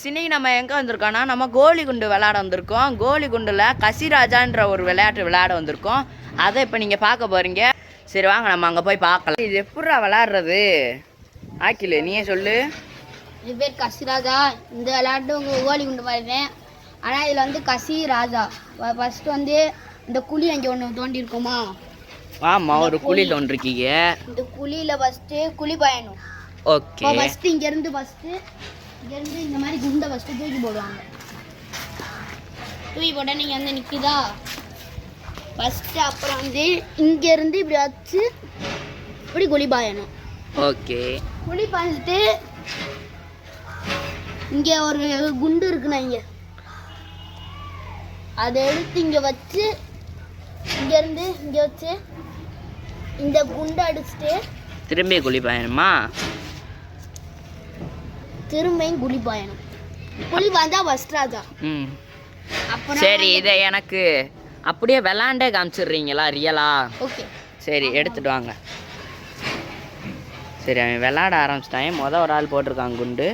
Friends, இன்றைக்கி நம்ம எங்கே வந்திருக்கோன்னா நம்ம கோலி குண்டு விளையாட வந்திருக்கோம். கோலி குண்டில் கசிராஜான்ற ஒரு விளையாட்டு விளையாட வந்திருக்கோம். அதை இப்போ நீங்கள் பார்க்க போகிறீங்க. சரி வாங்க நம்ம அங்கே போய் பார்க்கலாம். இது எப்படா விளையாடுறது ஆக்கில் நீயே சொல்லு. இது பேர் கசிராஜா. இந்த விளையாட்டு உங்கள் கோலி குண்டு மாதிரிதான். ஆனால் இதில் வந்து கசிராஜா ஃபஸ்ட்டு வந்து இந்த குழி அங்கே ஒன்று தோண்டியிருக்கோமா? ஆமாம், ஒரு குழி தோன்றிருக்கீங்க. இந்த குழியில் ஃபஸ்ட்டு குழி பாயணும். ஓகே, ஃபஸ்ட்டு இங்கேருந்து இந்த மாதிரி குண்டை ஃபஸ்ட்டு தூக்கி போடுவாங்க. தூக்கி போட்டால் நீங்கள் வந்து நிற்குதா ஃபஸ்ட்டு. அப்புறம் வந்து இங்கேருந்து இப்படி வச்சு இப்படி குழி பாயணும். ஓகே, குழி பாய்ச்சிட்டு இங்கே ஒரு குண்டு இருக்குண்ணா, இங்கே அதை எடுத்து இங்கே வச்சு இங்கேருந்து இங்கே வச்சு இந்த குண்டை அடிச்சுட்டு திரும்பி குழி பாயணுமா? திரும்பியும் குழி பாயணும். குழி பாய்ந்தா ஃபஸ்ட் ராஜா. அப்புறம் சரி, இதை எனக்கு அப்படியே விளாண்டே காமிச்சிடுறீங்களா ரியலா? ஓகே, சரி எடுத்துட்டு வாங்க. சரி, அவன் விளாட ஆரம்பிச்சிட்டான். ஒரு ஆள் போட்டிருக்கான் குண்டு.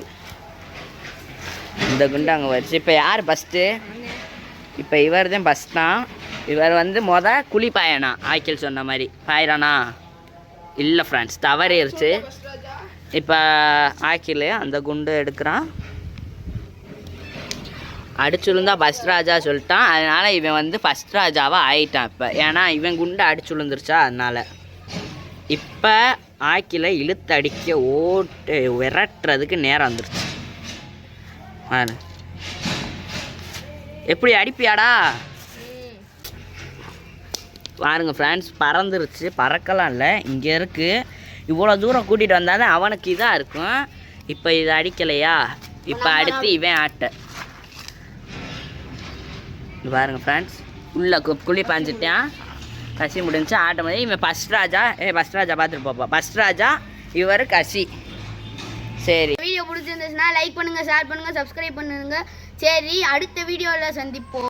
இந்த குண்டு அங்கே வச்சு இப்போ யார் ஃபஸ்ட்டு? இப்போ இவர் தான் ஃபஸ்ட் தான். இவர் வந்து குழி பாயனா ஆக்கில் சொன்ன மாதிரி பாயிறானா? இல்லை ஃப்ரெண்ட்ஸ், தவறிடுச்சு. இப்போ ஆக்கில் அந்த குண்டு எடுக்கிறான். அடிச்சுழுந்தா ஃபஸ்ட் ராஜா சொல்லிட்டான். அதனால் இவன் வந்து ஃபஸ்ட் ராஜாவாக ஆயிட்டான் இப்போ. ஏன்னா இவன் குண்டு அடிச்சுழுந்துருச்சா, அதனால் இப்போ ஆக்கில் இழுத்து அடிக்க ஓட்டு விரட்டுறதுக்கு நேரம் வந்துருச்சு. எப்படி அடிப்பியாடா? பாருங்க ஃப்ரெண்ட்ஸ், பறந்துருச்சு. பறக்கலாம் இல்லை, இங்கே இருக்குது. இவ்வளோ தூரம் கூட்டிகிட்டு வந்தாலும் அவனுக்கு இதாக இருக்கும். இப்போ இதை அடிக்கலையா, இப்போ அடுத்து இவன் ஆட்ட. பாருங்க ஃப்ரெண்ட்ஸ், உள்ள குழி பாஞ்சிட்டான். கசி முடிஞ்சு ஆட்டம் போது இவன் ஃபஸ்ட் ராஜா. ஃபஸ்ட் ராஜா பார்த்துட்டு போப்பா. ஃபஸ்ட் ராஜா இவர் கசி. சரி, வீடியோ பிடிச்சிருந்துச்சுன்னா லைக் பண்ணுங்கள், ஷேர் பண்ணுங்கள், சப்ஸ்கிரைப் பண்ணுங்கள். சரி, அடுத்த வீடியோவில் சந்திப்போம்.